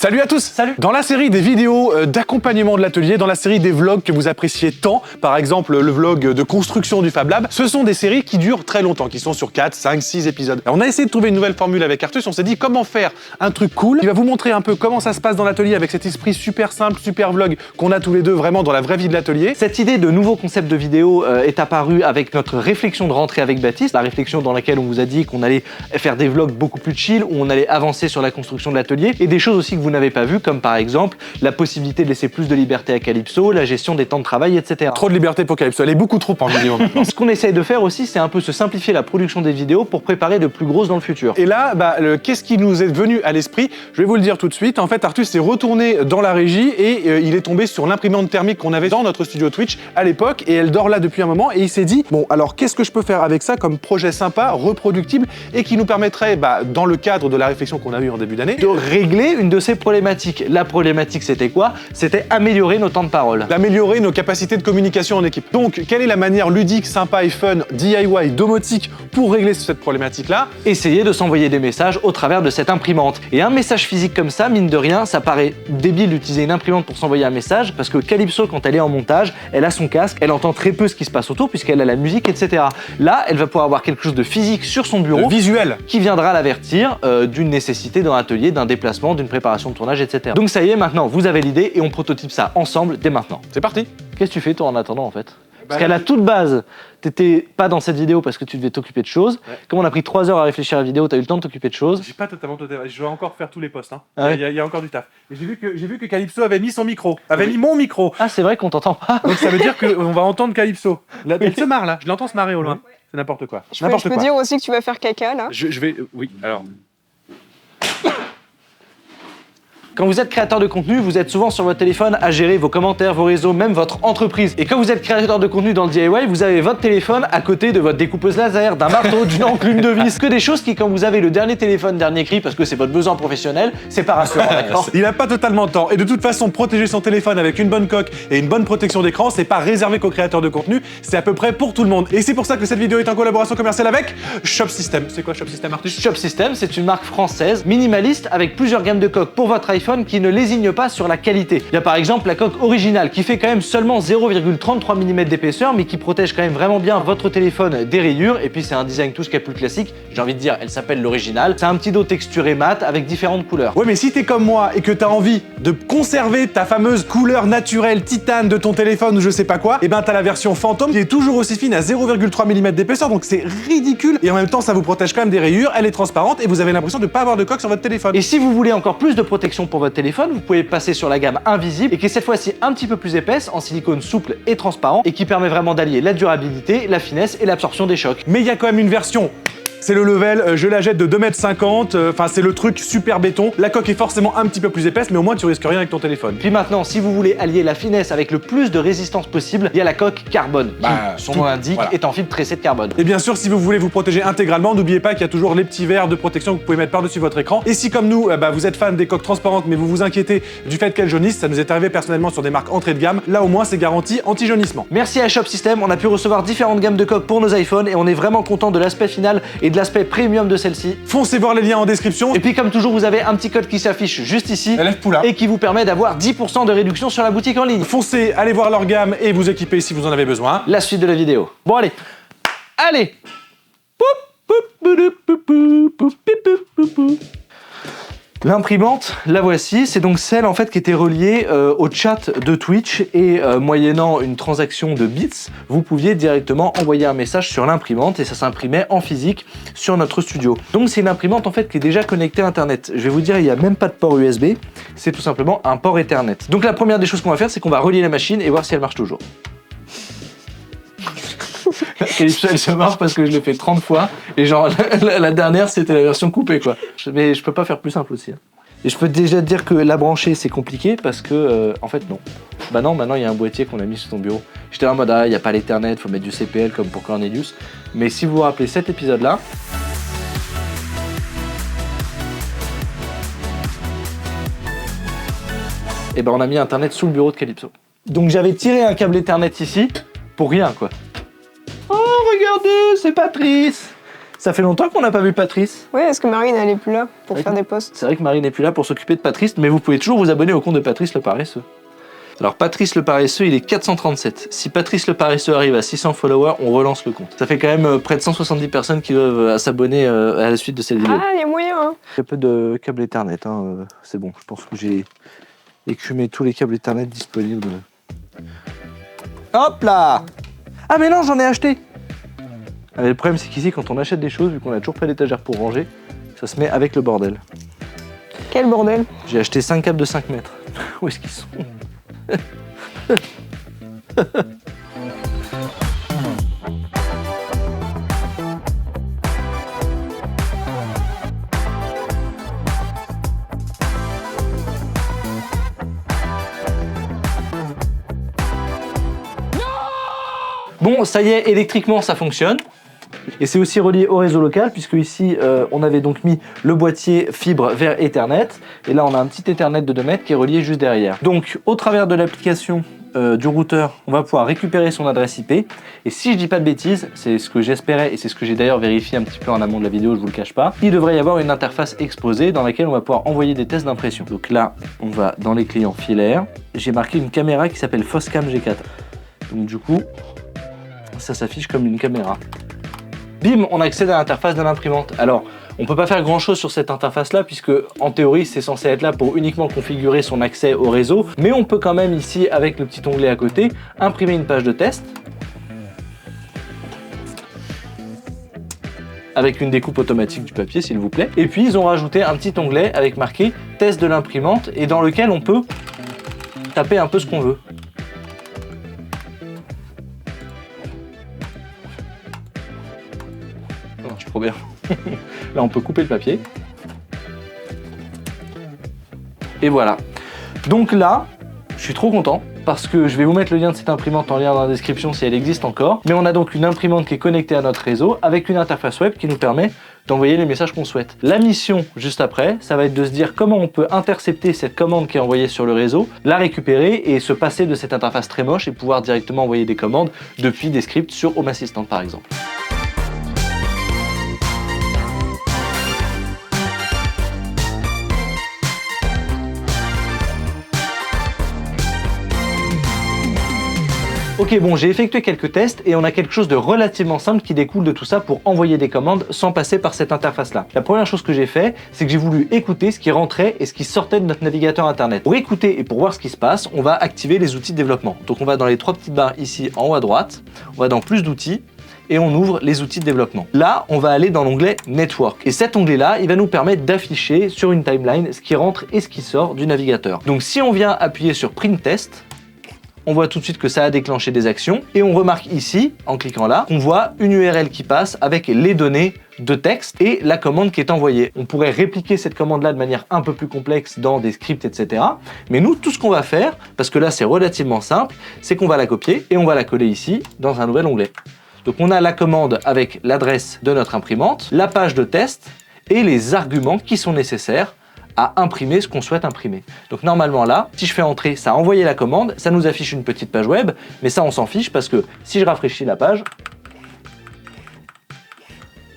Salut à tous. Salut. Dans la série des vidéos d'accompagnement de l'atelier, dans la série des vlogs que vous appréciez tant, par exemple le vlog de construction du Fab Lab, ce sont des séries qui durent très longtemps, qui sont sur 4, 5, 6 épisodes. Alors, on a essayé de trouver une nouvelle formule avec Artus, on s'est dit comment faire un truc cool qui va vous montrer un peu comment ça se passe dans l'atelier avec cet esprit super simple, super vlog qu'on a tous les deux vraiment dans la vraie vie de l'atelier. Cette idée de nouveau concept de vidéo est apparue avec notre réflexion de rentrée avec Baptiste, la réflexion dans laquelle on vous a dit qu'on allait faire des vlogs beaucoup plus chill, où on allait avancer sur la construction de l'atelier, et des choses aussi que vous n'avez pas vues, comme par exemple la possibilité de laisser plus de liberté à Calypso, la gestion des temps de travail, etc. Trop de liberté pour Calypso, elle est beaucoup trop en vidéo maintenant. Ce qu'on essaye de faire aussi, c'est un peu se simplifier la production des vidéos pour préparer de plus grosses dans le futur. Et là, qu'est-ce qui nous est venu à l'esprit? Je vais vous le dire tout de suite. En fait, Artus s'est retourné dans la régie et il est tombé sur l'imprimante thermique qu'on avait dans notre studio Twitch à l'époque, et elle dort là depuis un moment, et il s'est dit, bon, alors qu'est-ce que je peux faire avec ça comme projet sympa, reproductible, et qui nous permettrait, dans le cadre de la réflexion qu'on a eue en début d'année, de régler une de ces problématiques. La problématique, c'était quoi? C'était améliorer nos temps de parole. d'améliorer nos capacités de communication en équipe. Donc, quelle est la manière ludique, sympa et fun, DIY, domotique, pour régler cette problématique-là? Essayer de s'envoyer des messages au travers de cette imprimante. Et un message physique comme ça, mine de rien, ça paraît débile d'utiliser une imprimante pour s'envoyer un message, parce que Calypso, quand elle est en montage, elle a son casque, elle entend très peu ce qui se passe autour, puisqu'elle a la musique, etc. Là, elle va pouvoir avoir quelque chose de physique sur son bureau, Visuel. qui viendra l'avertir d'une nécessité dans l'atelier, d'un déplacement, d'une préparation de tournage, etc. Donc ça y est, maintenant, vous avez l'idée et on prototype ça ensemble dès maintenant. C'est parti. Qu'est-ce que tu fais toi en attendant en fait? Parce qu'à la toute base, t'étais pas dans cette vidéo parce que tu devais t'occuper de choses. Ouais. Comme on a pris 3 heures à réfléchir à la vidéo, t'as eu le temps de t'occuper de choses. J'ai pas totalement, je dois encore faire tous les postes. Hein. Ah ouais. Il y a encore du taf. Et j'ai vu que Calypso avait mis son micro, avait mis mon micro. Ah, c'est vrai qu'on t'entend pas. Donc ça veut dire qu'on va entendre Calypso. Là, elle se marre là, je l'entends se marrer au loin. C'est n'importe quoi. Je peux dire aussi que tu vas faire caca là. Je vais, oui, alors. Quand vous êtes créateur de contenu, vous êtes souvent sur votre téléphone à gérer vos commentaires, vos réseaux, même votre entreprise. Et quand vous êtes créateur de contenu dans le DIY, vous avez votre téléphone à côté de votre découpeuse laser, d'un marteau, d'une enclume de vis. Que des choses qui, quand vous avez le dernier téléphone, dernier cri, parce que c'est votre besoin professionnel, c'est pas rassurant, d'accord? Il a pas totalement de temps. Et de toute façon, protéger son téléphone avec une bonne coque et une bonne protection d'écran, c'est pas réservé qu'aux créateurs de contenu, c'est à peu près pour tout le monde. Et c'est pour ça que cette vidéo est en collaboration commerciale avec Shop System. C'est quoi Shop System, Artus? Shop System, c'est une marque française, minimaliste, avec plusieurs gammes de coques pour votre iPhone qui ne lésigne pas sur la qualité. Il y a par exemple la coque originale qui fait quand même seulement 0,33 mm d'épaisseur, mais qui protège quand même vraiment bien votre téléphone des rayures. Et puis c'est un design tout ce qui est plus classique. J'ai envie de dire, elle s'appelle l'original. C'est un petit dos texturé mat avec différentes couleurs. Ouais, mais si t'es comme moi et que t'as envie de conserver ta fameuse couleur naturelle titane de ton téléphone ou je sais pas quoi, et ben t'as la version fantôme qui est toujours aussi fine à 0,3 mm d'épaisseur, donc c'est ridicule. Et en même temps, ça vous protège quand même des rayures, elle est transparente et vous avez l'impression de pas avoir de coque sur votre téléphone. Et si vous voulez encore plus de protection pour votre téléphone, vous pouvez passer sur la gamme invisible et qui est cette fois-ci un petit peu plus épaisse, en silicone souple et transparent, et qui permet vraiment d'allier la durabilité, la finesse et l'absorption des chocs. Mais il y a quand même une version. C'est le level, je la jette de 2,50 m, enfin c'est le truc super béton. La coque est forcément un petit peu plus épaisse, mais au moins tu risques rien avec ton téléphone. Puis maintenant, si vous voulez allier la finesse avec le plus de résistance possible, il y a la coque carbone, qui, son nom l'indique, voilà. est en fibre tressée de carbone. Et bien sûr, si vous voulez vous protéger intégralement, n'oubliez pas qu'il y a toujours les petits verres de protection que vous pouvez mettre par-dessus votre écran. Et si comme nous, vous êtes fan des coques transparentes, mais vous vous inquiétez du fait qu'elles jaunissent, ça nous est arrivé personnellement sur des marques entrée de gamme, là au moins c'est garanti anti-jaunissement. Merci à Shop System, on a pu recevoir différentes gammes de coques pour nos iPhones et on est vraiment content de l'aspect final et de l'aspect premium de celle-ci. Foncez voir les liens en description. Et puis comme toujours, vous avez un petit code qui s'affiche juste ici LF Poula. et qui vous permet d'avoir 10% de réduction sur la boutique en ligne. Foncez, allez voir leur gamme et vous équiper si vous en avez besoin. La suite de la vidéo. Bon allez. Allez. L'imprimante, la voici, c'est donc celle en fait qui était reliée au chat de Twitch et moyennant une transaction de bits, vous pouviez directement envoyer un message sur l'imprimante et ça s'imprimait en physique sur notre studio. Donc c'est une imprimante en fait qui est déjà connectée à internet. Je vais vous dire, il n'y a même pas de port USB, c'est tout simplement un port Ethernet. Donc la première des choses qu'on va faire, c'est qu'on va relier la machine et voir si elle marche toujours. Calypso, elle se marre parce que je l'ai fait 30 fois et genre la dernière c'était la version coupée quoi. Mais je peux pas faire plus simple aussi. Hein. Et je peux déjà te dire que la brancher c'est compliqué parce que en fait non. Bah non, maintenant il y a un boîtier qu'on a mis sur ton bureau. J'étais en mode il n'y a pas l'Ethernet, faut mettre du CPL comme pour Cornelius. Mais si vous vous rappelez cet épisode là, et ben on a mis Internet sous le bureau de Calypso. Donc j'avais tiré un câble Ethernet ici pour rien quoi. Oh regardez, c'est Patrice. Ça fait longtemps qu'on n'a pas vu Patrice. Ouais, est-ce que Marine, elle est plus là pour Ouais. faire des posts? C'est vrai que Marine n'est plus là pour s'occuper de Patrice, mais vous pouvez toujours vous abonner au compte de Patrice le Paresseux. Alors Patrice le Paresseux, il est 437. Si Patrice le Paresseux arrive à 600 followers, on relance le compte. Ça fait quand même près de 170 personnes qui doivent s'abonner à la suite de cette vidéo. Ah, il y a moyen, hein. Il y a peu de câbles Ethernet, hein, c'est bon. Je pense que j'ai écumé tous les câbles Ethernet disponibles. Hop là! Ah mais non, j'en ai acheté! Ah, mais le problème c'est qu'ici, quand on achète des choses, vu qu'on a toujours pas d'étagère pour ranger, ça se met avec le bordel. Quel bordel. J'ai acheté 5 câbles de 5 mètres. Où est-ce qu'ils sont? Bon, ça y est, électriquement ça fonctionne. Et c'est aussi relié au réseau local, puisque ici on avait donc mis le boîtier fibre vers Ethernet, et là on a un petit Ethernet de 2 mètres qui est relié juste derrière. Donc au travers de l'application du routeur, on va pouvoir récupérer son adresse IP, et si je dis pas de bêtises, c'est ce que j'espérais, et c'est ce que j'ai d'ailleurs vérifié un petit peu en amont de la vidéo, je vous le cache pas, il devrait y avoir une interface exposée dans laquelle on va pouvoir envoyer des tests d'impression. Donc là, on va dans les clients filaires, j'ai marqué une caméra qui s'appelle Foscam G4. Donc du coup, ça s'affiche comme une caméra. Bim, on accède à l'interface de l'imprimante. Alors, on peut pas faire grand chose sur cette interface là, puisque en théorie c'est censé être là pour uniquement configurer son accès au réseau, mais on peut quand même ici, avec le petit onglet à côté, imprimer une page de test avec une découpe automatique du papier s'il vous plaît. Et puis ils ont rajouté un petit onglet avec marqué test de l'imprimante, et dans lequel on peut taper un peu ce qu'on veut. Ça marche trop bien. Là on peut couper le papier. Et voilà. Donc là, je suis trop content parce que je vais vous mettre le lien de cette imprimante en lien dans la description si elle existe encore. Mais on a donc une imprimante qui est connectée à notre réseau avec une interface web qui nous permet d'envoyer les messages qu'on souhaite. La mission juste après, ça va être de se dire comment on peut intercepter cette commande qui est envoyée sur le réseau, la récupérer et se passer de cette interface très moche et pouvoir directement envoyer des commandes depuis des scripts sur Home Assistant par exemple. Ok, bon, j'ai effectué quelques tests et on a quelque chose de relativement simple qui découle de tout ça pour envoyer des commandes sans passer par cette interface-là. La première chose que j'ai fait, c'est que j'ai voulu écouter ce qui rentrait et ce qui sortait de notre navigateur internet. Pour écouter et pour voir ce qui se passe, on va activer les outils de développement. Donc on va dans les 3 petites barres ici en haut à droite, on va dans plus d'outils, et on ouvre les outils de développement. Là, on va aller dans l'onglet Network. Et cet onglet-là, il va nous permettre d'afficher sur une timeline ce qui rentre et ce qui sort du navigateur. Donc si on vient appuyer sur Print Test, on voit tout de suite que ça a déclenché des actions et on remarque ici, en cliquant là, qu'on voit une URL qui passe avec les données de texte et la commande qui est envoyée. On pourrait répliquer cette commande-là de manière un peu plus complexe dans des scripts, etc. Mais nous, tout ce qu'on va faire, parce que là c'est relativement simple, c'est qu'on va la copier et on va la coller ici dans un nouvel onglet. Donc on a la commande avec l'adresse de notre imprimante, la page de test et les arguments qui sont nécessaires à imprimer ce qu'on souhaite imprimer. Donc normalement là, si je fais entrer, ça a envoyé la commande, ça nous affiche une petite page web, mais ça on s'en fiche parce que si je rafraîchis la page,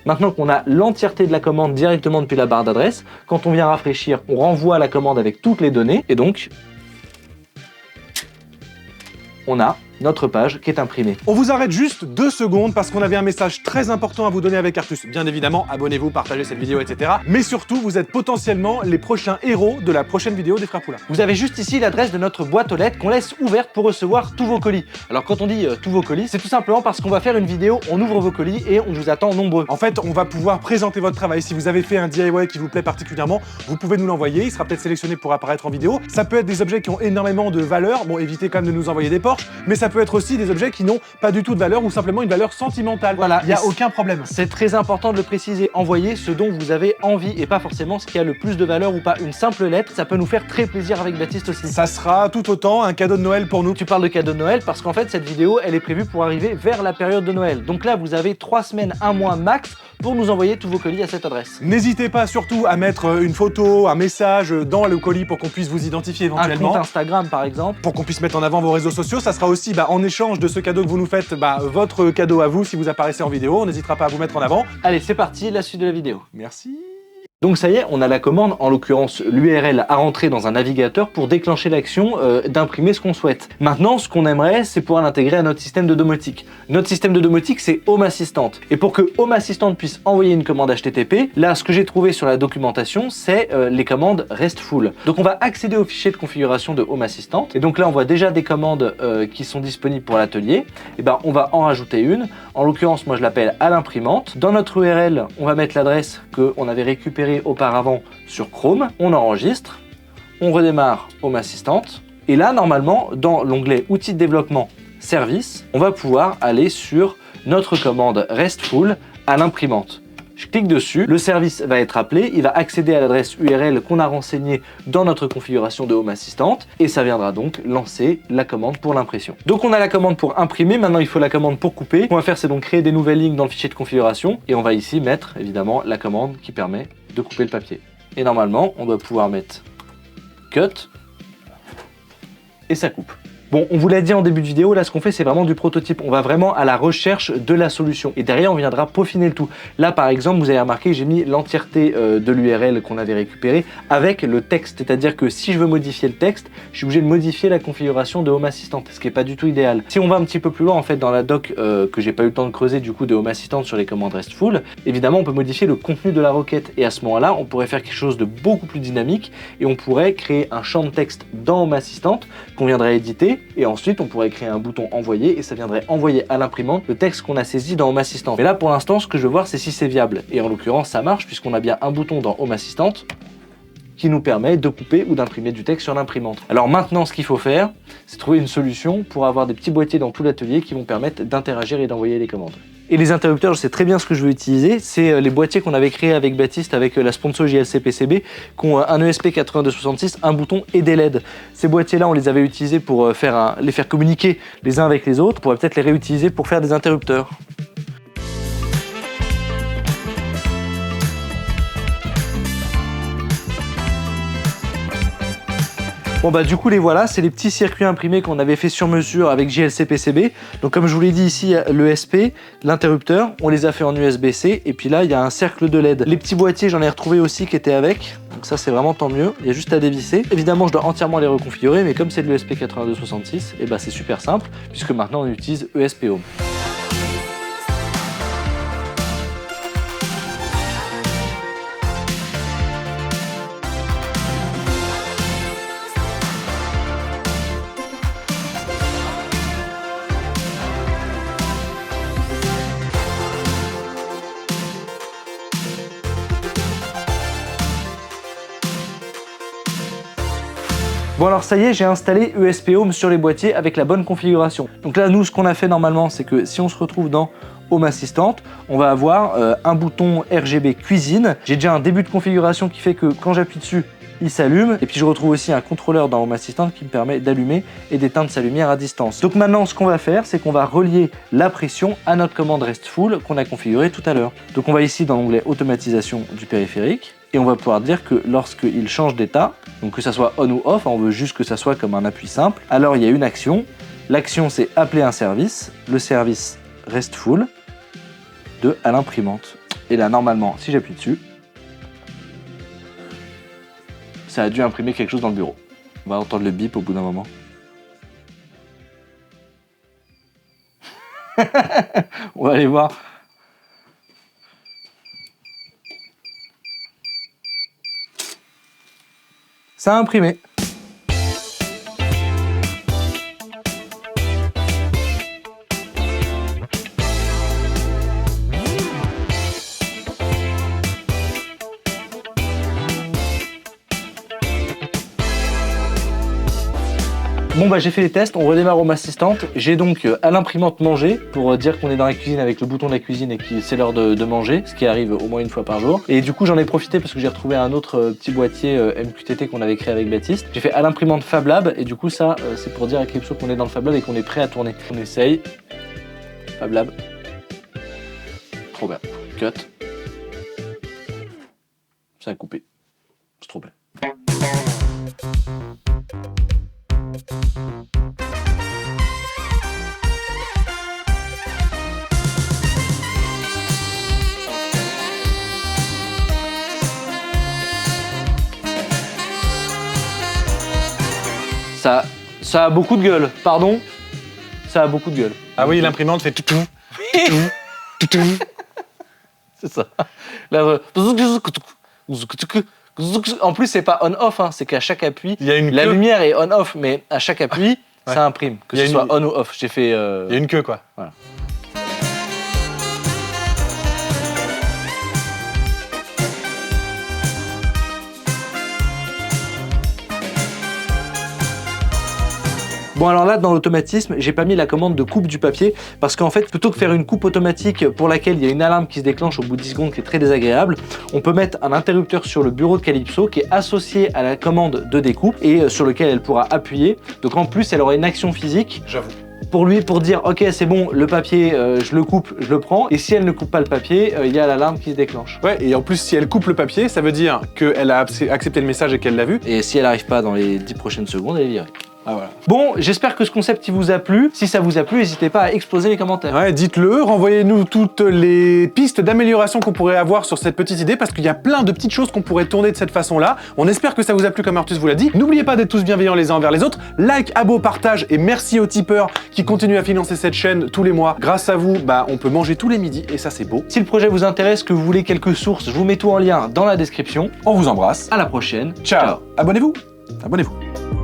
maintenant qu'on a l'entièreté de la commande directement depuis la barre d'adresse, quand on vient rafraîchir, on renvoie la commande avec toutes les données et donc on a notre page qui est imprimée. On vous arrête juste 2 secondes parce qu'on avait un message très important à vous donner avec Artus. Bien évidemment, abonnez-vous, partagez cette vidéo, etc. Mais surtout, vous êtes potentiellement les prochains héros de la prochaine vidéo des Frères Poulain. Vous avez juste ici l'adresse de notre boîte aux lettres qu'on laisse ouverte pour recevoir tous vos colis. Alors quand on dit tous vos colis, c'est tout simplement parce qu'on va faire une vidéo, on ouvre vos colis et on vous attend nombreux. En fait, on va pouvoir présenter votre travail. Si vous avez fait un DIY qui vous plaît particulièrement, vous pouvez nous l'envoyer. Il sera peut-être sélectionné pour apparaître en vidéo. Ça peut être des objets qui ont énormément de valeur. Bon, évitez quand même de nous envoyer des Porsche, mais ça peut être aussi des objets qui n'ont pas du tout de valeur ou simplement une valeur sentimentale. Voilà, il n'y a aucun problème. C'est très important de le préciser. Envoyez ce dont vous avez envie et pas forcément ce qui a le plus de valeur ou pas. Une simple lettre, ça peut nous faire très plaisir avec Baptiste aussi. Ça sera tout autant un cadeau de Noël pour nous. Tu parles de cadeau de Noël parce qu'en fait cette vidéo elle est prévue pour arriver vers la période de Noël. Donc là vous avez 3 semaines, 1 mois max pour nous envoyer tous vos colis à cette adresse. N'hésitez pas surtout à mettre une photo, un message dans le colis pour qu'on puisse vous identifier éventuellement. Un compte Instagram par exemple. Pour qu'on puisse mettre en avant vos réseaux sociaux, ça sera aussi en échange de ce cadeau que vous nous faites, votre cadeau à vous si vous apparaissez en vidéo. On n'hésitera pas à vous mettre en avant. Allez, c'est parti, la suite de la vidéo. Merci. Donc ça y est, on a la commande, en l'occurrence l'URL à rentrer dans un navigateur pour déclencher l'action d'imprimer ce qu'on souhaite. Maintenant, ce qu'on aimerait, c'est pouvoir l'intégrer à notre système de domotique. Notre système de domotique, c'est Home Assistant. Et pour que Home Assistant puisse envoyer une commande HTTP, là, ce que j'ai trouvé sur la documentation, c'est les commandes RESTful. Donc on va accéder au fichier de configuration de Home Assistant. Et donc là, on voit déjà des commandes qui sont disponibles pour l'atelier. Et on va en rajouter une. En l'occurrence, moi, je l'appelle à l'imprimante. Dans notre URL, on va mettre l'adresse qu'on avait récupérée auparavant sur Chrome, on enregistre, on redémarre Home Assistant, et là, normalement, dans l'onglet Outils de développement, Service, on va pouvoir aller sur notre commande RESTful à l'imprimante. Je clique dessus, le service va être appelé, il va accéder à l'adresse URL qu'on a renseignée dans notre configuration de Home Assistant, et ça viendra donc lancer la commande pour l'impression. Donc on a la commande pour imprimer, maintenant il faut la commande pour couper. Ce qu'on va faire, c'est donc créer des nouvelles lignes dans le fichier de configuration, et on va ici mettre évidemment la commande qui permet de couper le papier. Et normalement, on doit pouvoir mettre Cut, et ça coupe. Bon, on vous l'a dit en début de vidéo, là ce qu'on fait c'est vraiment du prototype, on va vraiment à la recherche de la solution et derrière on viendra peaufiner le tout. Là par exemple, vous avez remarqué, j'ai mis l'entièreté de l'URL qu'on avait récupéré avec le texte, c'est-à-dire que si je veux modifier le texte, je suis obligé de modifier la configuration de Home Assistant, ce qui n'est pas du tout idéal. Si on va un petit peu plus loin en fait dans la doc que j'ai pas eu le temps de creuser du coup de Home Assistant sur les commandes RESTful, évidemment on peut modifier le contenu de la requête et à ce moment-là on pourrait faire quelque chose de beaucoup plus dynamique et on pourrait créer un champ de texte dans Home Assistant qu'on viendrait éditer et ensuite on pourrait créer un bouton envoyer et ça viendrait envoyer à l'imprimante le texte qu'on a saisi dans Home Assistant. Mais là pour l'instant ce que je veux voir c'est si c'est viable et en l'occurrence ça marche puisqu'on a bien un bouton dans Home Assistant qui nous permet de couper ou d'imprimer du texte sur l'imprimante. Alors maintenant ce qu'il faut faire c'est trouver une solution pour avoir des petits boîtiers dans tout l'atelier qui vont permettre d'interagir et d'envoyer les commandes. Et les interrupteurs, je sais très bien ce que je veux utiliser, c'est les boîtiers qu'on avait créés avec Baptiste, avec la sponsor JLC PCB, qui ont un ESP8266, un bouton et des LED. Ces boîtiers-là, on les avait utilisés pour les faire communiquer les uns avec les autres, on pourrait peut-être les réutiliser pour faire des interrupteurs. Bon du coup les voilà, c'est les petits circuits imprimés qu'on avait fait sur mesure avec JLC PCB. Donc comme je vous l'ai dit ici, l'ESP, l'interrupteur, on les a fait en USB-C et puis là il y a un cercle de LED. Les petits boîtiers j'en ai retrouvé aussi qui étaient avec, donc ça c'est vraiment tant mieux, il y a juste à dévisser. Évidemment je dois entièrement les reconfigurer mais comme c'est de l'ESP8266, et c'est super simple puisque maintenant on utilise ESP Home. Bon alors ça y est, j'ai installé ESP Home sur les boîtiers avec la bonne configuration. Donc là, nous, ce qu'on a fait normalement, c'est que si on se retrouve dans Home Assistant, on va avoir un bouton RGB cuisine. J'ai déjà un début de configuration qui fait que quand j'appuie dessus, il s'allume. Et puis je retrouve aussi un contrôleur dans Home Assistant qui me permet d'allumer et d'éteindre sa lumière à distance. Donc maintenant, ce qu'on va faire, c'est qu'on va relier la pression à notre commande RESTful qu'on a configurée tout à l'heure. Donc on va ici dans l'onglet automatisation du périphérique. Et on va pouvoir dire que lorsqu'il change d'état, donc que ça soit on ou off, on veut juste que ça soit comme un appui simple, alors il y a une action. L'action c'est appeler un service, le service RESTful de à l'imprimante. Et là normalement, si j'appuie dessus, ça a dû imprimer quelque chose dans le bureau. On va entendre le bip au bout d'un moment. On va aller voir. Ça a imprimé. Bon j'ai fait les tests, on redémarre Home Assistant. J'ai donc à l'imprimante manger pour dire qu'on est dans la cuisine avec le bouton de la cuisine et que c'est l'heure de manger, ce qui arrive au moins une fois par jour. Et du coup j'en ai profité parce que j'ai retrouvé un autre petit boîtier MQTT qu'on avait créé avec Baptiste. J'ai fait à l'imprimante Fab Lab et du coup ça c'est pour dire à Calypso qu'on est dans le Fab Lab et qu'on est prêt à tourner. On essaye. Fab Lab. Trop bien. Cut. Ça a coupé. C'est trop bien. Ça a beaucoup de gueule. Pardon. Ça a beaucoup de gueule. Ah oui, l'imprimante fait tout. C'est ça. Là, en plus, c'est pas on-off, hein, c'est qu'à chaque appui, Il y a une la queue. lumière est on-off, mais à chaque appui, Ouais. ça imprime, que Il y a ce une- soit on ou off. J'ai fait. Il y a une queue, quoi. Voilà. Bon alors là dans l'automatisme j'ai pas mis la commande de coupe du papier parce qu'en fait plutôt que faire une coupe automatique pour laquelle il y a une alarme qui se déclenche au bout de 10 secondes qui est très désagréable, on peut mettre un interrupteur sur le bureau de Calypso qui est associé à la commande de découpe et sur lequel elle pourra appuyer. Donc en plus elle aura une action physique J'avoue. pour dire ok c'est bon le papier je le coupe, je le prends et si elle ne coupe pas le papier il y a l'alarme qui se déclenche. Ouais, et en plus, si elle coupe le papier, ça veut dire qu'elle a accepté le message et qu'elle l'a vu. Et si elle n'arrive pas dans les 10 prochaines secondes elle est virée. Ah voilà. Bon, j'espère que ce concept il vous a plu. Si ça vous a plu, n'hésitez pas à exploser les commentaires. Ouais, dites-le, renvoyez-nous toutes les pistes d'amélioration qu'on pourrait avoir sur cette petite idée, parce qu'il y a plein de petites choses qu'on pourrait tourner de cette façon-là. On espère que ça vous a plu comme Artus vous l'a dit. N'oubliez pas d'être tous bienveillants les uns envers les autres. Like, abo, partage et merci aux tipeurs qui continuent à financer cette chaîne tous les mois. Grâce à vous, on peut manger tous les midis et ça c'est beau. Si le projet vous intéresse, que vous voulez quelques sources, je vous mets tout en lien dans la description. On vous embrasse. À la prochaine. Ciao. Abonnez-vous. Abonnez-vous.